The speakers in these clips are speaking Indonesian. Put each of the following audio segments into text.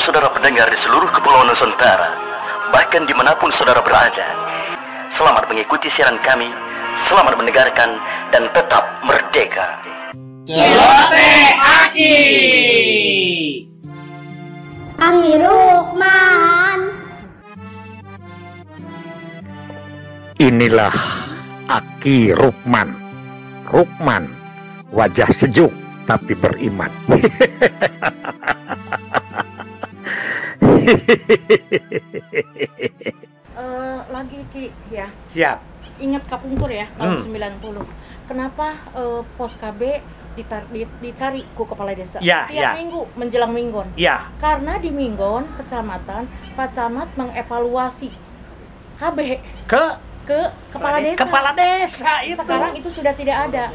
saudara pendengar di seluruh kepulauan Nusantara, bahkan dimanapun saudara berada. Selamat mengikuti siaran kami, selamat mendengarkan, dan tetap merdeka. Celote Aki. Aki Rukman. Inilah Aki Rukman. Rukman, wajah sejuk tapi beriman. Lagi Ki ya. Siap. Ingat Kapungkur ya tahun 90. Kenapa pos KB dicari ku kepala desa tiap minggu menjelang Minggon? Ya. Karena di Minggon kecamatan Pak Camat mengevaluasi KB ke kepala desa. Kepala desa itu. Sekarang itu sudah tidak ada.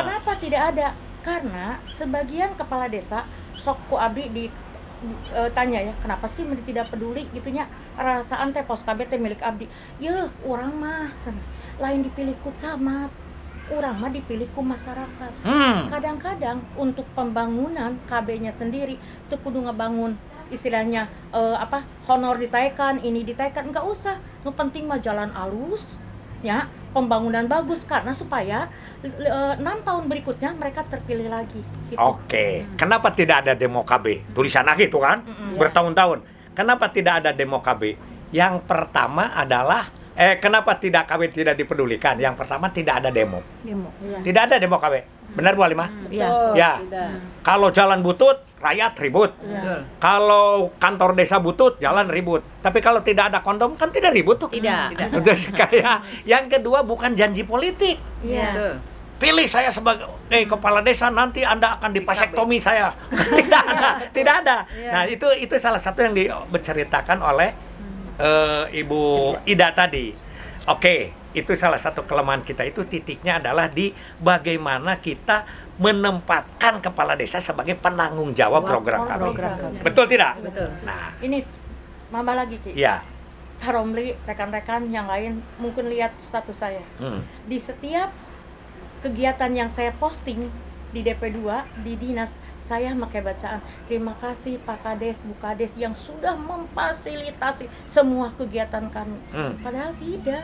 Kenapa tidak ada? Karena sebagian kepala desa sok ku abdi tanya ya, kenapa sih tidak peduli gitunya rasaan teh pos KB teh milik abdi. Yeuh, urang mah lain dipilih ku camat, urang mah dipilih ku masyarakat. Kadang-kadang untuk pembangunan KB-nya sendiri teu kudu ngebangun istilahnya honor ditaikkan, ini ditaikkan, enggak usah. Nu penting mah jalan alus ya, pembangunan bagus, karena supaya 6 tahun berikutnya mereka terpilih lagi gitu. Oke. Kenapa tidak ada demo KB? Tulisan lagi itu kan bertahun-tahun. Kenapa tidak ada demo KB? Yang pertama adalah kenapa KB tidak dipedulikan? Yang pertama tidak ada demo. Tidak ada demo KB. Benar Bu Halimah? Ya. Kalau jalan butut, rakyat ribut. Kalau kantor desa butut, jalan ribut. Tapi kalau tidak ada kondom kan tidak ribut tuh. Tidak. Terus kayak yang kedua bukan janji politik. Iya. Pilih saya sebagai kepala desa, nanti Anda akan dipasektomi saya. Tidak ada. Nah, itu salah satu yang diceritakan oleh Ibu Ida tadi. Oke. Itu salah satu kelemahan kita, itu titiknya adalah di bagaimana kita menempatkan kepala desa sebagai penanggung jawab program kami. Betul tidak? Betul. Nah, ini nambah lagi Ki. Iya. Pak Romli, rekan-rekan yang lain mungkin lihat status saya. Di setiap kegiatan yang saya posting di DP2, di dinas, saya pakai bacaan terima kasih Pak Kades, Bu Kades yang sudah memfasilitasi semua kegiatan kami. Padahal tidak.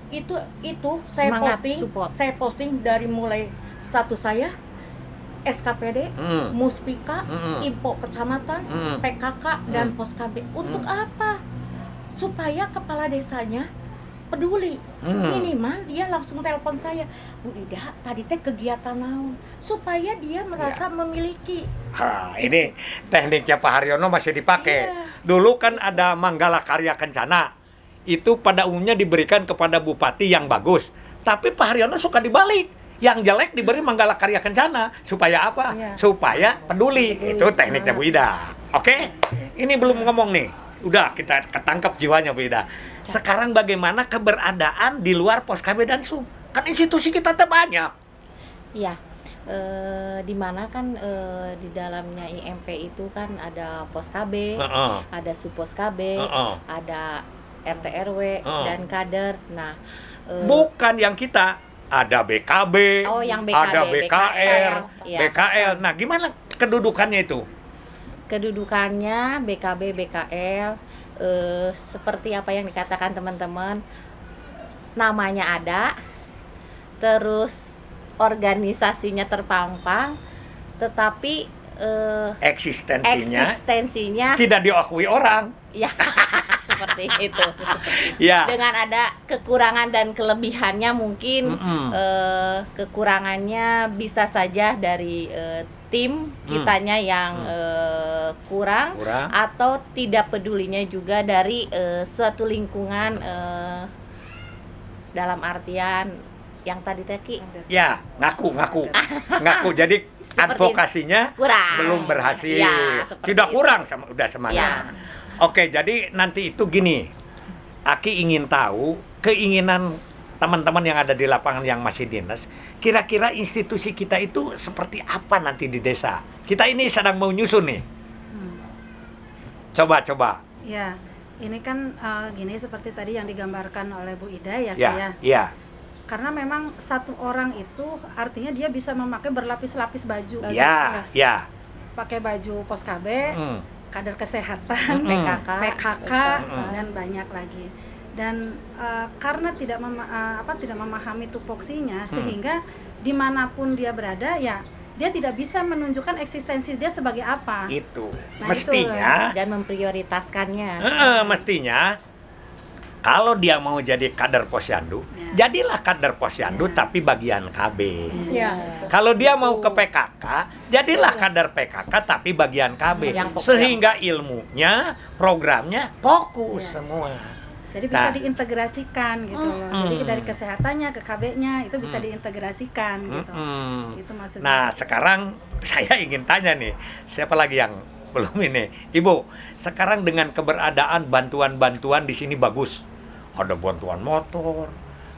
Itu saya semangat, posting, support. saya posting dari mulai status saya, SKPD, Muspika, Info Kecamatan, PKK, dan Pos KB. Untuk apa? Supaya kepala desanya peduli. Minimal dia langsung telepon saya, Bu Ida, tadi teh kegiatan naon, supaya dia merasa memiliki. Ini tekniknya Pak Haryono masih dipakai. Dulu kan ada Manggala Karya Kencana. Itu pada umumnya diberikan kepada bupati yang bagus. Tapi Pak Haryono suka dibalik. Yang jelek diberi Manggala Karya Kencana. Supaya apa? Supaya peduli. Itu tekniknya Bu Ida. Oke? Ini belum ngomong nih. Udah kita ketangkap jiwanya Bu Ida. Sekarang bagaimana keberadaan di luar pos KB dan SUM? Kan institusi kita banyak. Iya. Di mana kan di dalamnya IMP itu kan ada pos KB, ada Supos KB, ada RT RW dan kader. Nah, bukan yang kita, ada BKB, yang BKB, ada BKR, ya. BKL. Nah, gimana kedudukannya itu? Kedudukannya BKB, BKL seperti apa yang dikatakan teman-teman, namanya ada, terus organisasinya terpampang, tetapi eksistensinya tidak diakui orang. Ya, seperti itu. Ya. Dengan ada kekurangan dan kelebihannya mungkin kekurangannya bisa saja dari tim kitanya yang kurang atau tidak pedulinya juga dari suatu lingkungan dalam artian yang tadi Teki. Ya, ngaku. Jadi advokasinya belum berhasil. Ya, tidak itu. kurang, udah semangat. Ya. Oke, jadi nanti itu gini. Aki ingin tahu keinginan teman-teman yang ada di lapangan yang masih dinas, kira-kira institusi kita itu seperti apa nanti di desa? Kita ini sedang mau nyusun nih. Coba. Ya, ini kan gini seperti tadi yang digambarkan oleh Bu Ida ya. Iya. Karena memang satu orang itu artinya dia bisa memakai berlapis-lapis baju. Iya. Pakai baju pos KB, kader kesehatan, PKK dan banyak lagi. Dan karena tidak memahami tupoksinya, sehingga dimanapun dia berada ya dia tidak bisa menunjukkan eksistensi dia sebagai apa. Itu Nah, mestinya Dan memprioritaskannya. mestinya kalau dia mau jadi kader posyandu, jadilah kader posyandu tapi bagian KB. Ya. Kalau dia mau ke PKK, jadilah kader PKK tapi bagian KB. Sehingga ilmunya, programnya fokus semua. Jadi bisa Nah. diintegrasikan gitu loh. Jadi dari kesehatannya ke KB-nya itu bisa diintegrasikan gitu. Itu maksudnya. Nah, sekarang saya ingin tanya nih, siapa lagi yang belum ini? Ibu, sekarang dengan keberadaan bantuan-bantuan di sini bagus. Ada bantuan motor,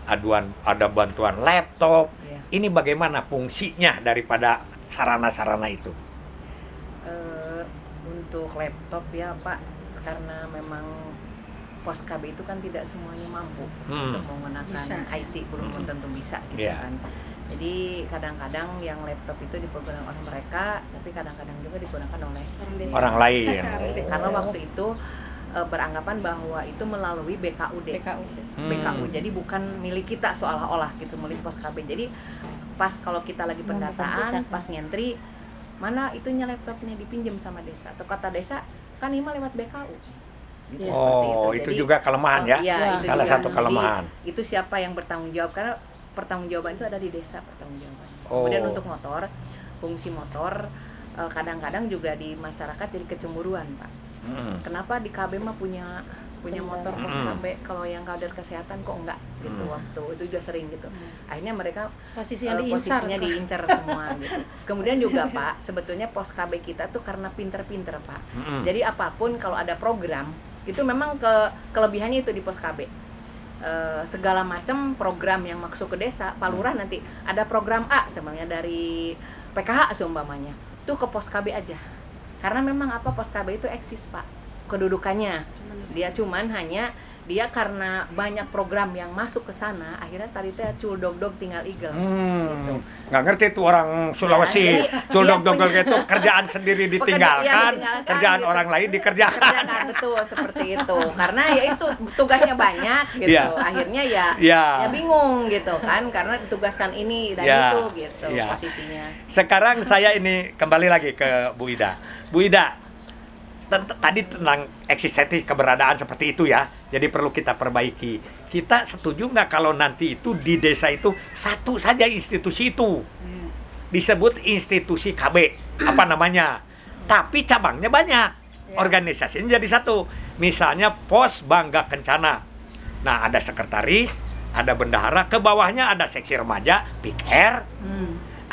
ada bantuan laptop. Ini bagaimana fungsinya daripada sarana-sarana itu? Untuk laptop ya Pak, karena memang pos KB itu kan tidak semuanya mampu untuk menggunakan IT, belum tentu bisa gitu kan. Jadi kadang-kadang yang laptop itu digunakan oleh mereka, tapi kadang-kadang juga digunakan oleh orang lain. Karena waktu itu beranggapan bahwa itu melalui BKUD. BKU. Jadi bukan milik kita seolah-olah gitu, milik pos KB. Jadi pas kalau kita lagi pendataan, pas ngentri, mana itunya laptopnya dipinjam sama desa atau kata desa kan ini mah lewat BKU. Gitu, itu jadi, juga kelemahan ya, salah juga satu kelemahan. Jadi, itu siapa yang bertanggung jawab, karena pertanggungjawaban itu ada di desa pertanggungjawaban. Kemudian untuk motor, fungsi motor kadang-kadang juga di masyarakat jadi kecemburuan Pak. Kenapa di KB mah punya motor pos KB, kalau yang kader kesehatan kok enggak gitu. Waktu itu juga sering gitu. Akhirnya mereka posisinya diincar semua gitu. Kemudian juga Pak, sebetulnya pos KB kita tuh karena pinter-pinter Pak. Jadi apapun kalau ada program itu memang kelebihannya itu di pos KB. Segala macam program yang masuk ke desa, Pak Lurah nanti ada program A sebenarnya dari PKH seumpamanya, itu ke pos KB aja. Karena memang pos KB itu eksis Pak, kedudukannya. Dia cuman hanya dia karena banyak program yang masuk ke sana, akhirnya tadi teh cul dog tinggal igel. Gitu. Nggak ngerti tuh orang Sulawesi, cul dog gitu, kerjaan sendiri ditinggalkan, kerjaan gitu. Orang lain dikerjakan. Betul seperti itu. Karena ya itu tugasnya banyak gitu. Akhirnya ya bingung gitu kan, karena ditugaskan ini dan itu gitu posisinya. Sekarang saya ini kembali lagi ke Bu Ida. Bu Ida, tadi tentang eksistensi keberadaan seperti itu ya, jadi perlu kita perbaiki. Kita setuju nggak kalau nanti itu di desa itu satu saja institusi itu disebut institusi KB, apa namanya, tapi cabangnya banyak, organisasinya jadi satu. Misalnya Pos Bangga Kencana, nah ada sekretaris, ada bendahara, ke bawahnya ada seksi remaja PIKR,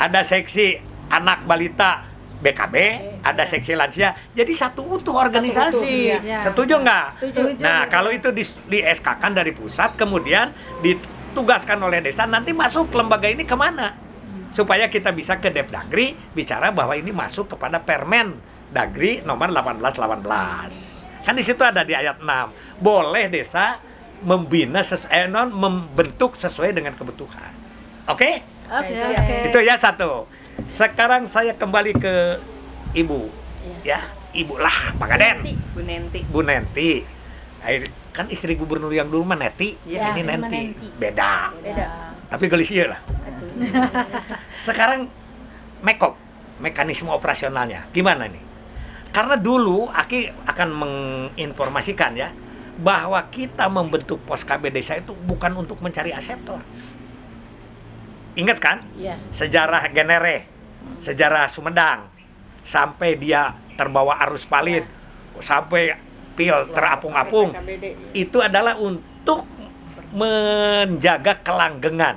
ada seksi anak balita BKB, ada seksi lansia, jadi satu utuh organisasi. Setuju nggak? Nah, kalau itu di SK-kan dari pusat, kemudian ditugaskan oleh desa, nanti masuk lembaga ini kemana? Supaya kita bisa ke Depdagri, bicara bahwa ini masuk kepada Permen Dagri nomor 1818. Kan di situ ada di ayat 6. Boleh desa membina membentuk sesuai dengan kebutuhan. Oke? Itu ya satu. Sekarang saya kembali ke Ibu, ya, Ibu lah, Pak Kaden. Bu Nenti. Kan istri gubernur yang dulu mah Neti, ini Nenti. Beda. Tapi gelis iya lah. Sekarang mekanisme operasionalnya gimana nih? Karena dulu Aki akan menginformasikan ya, bahwa kita membentuk pos KB desa itu bukan untuk mencari aseptor. Ingat kan? Sejarah Genere, sejarah Sumedang, sampai dia terbawa arus palit, sampai pil terapung-apung, itu adalah untuk menjaga kelanggengan,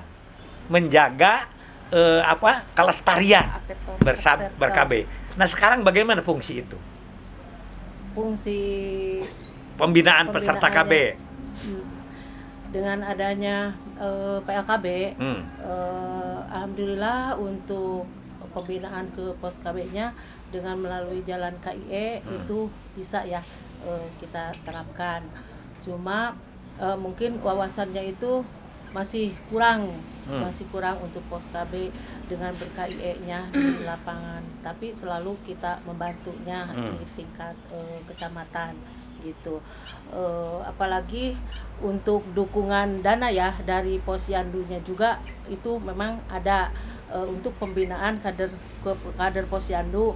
menjaga kelestarian ber-KB. Nah sekarang bagaimana fungsi itu? Fungsi pembinaan peserta KB. Dengan adanya PLKB, alhamdulillah untuk pembinaan ke pos KB-nya dengan melalui jalan KIE itu bisa ya kita terapkan. Cuma mungkin wawasannya itu masih kurang untuk pos KB dengan ber-KIE-nya di lapangan, tapi selalu kita membantunya di tingkat kecamatan gitu. Apalagi untuk dukungan dana ya dari Posyandunya juga itu memang ada untuk pembinaan kader Posyandu,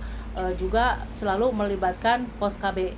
juga selalu melibatkan pos KB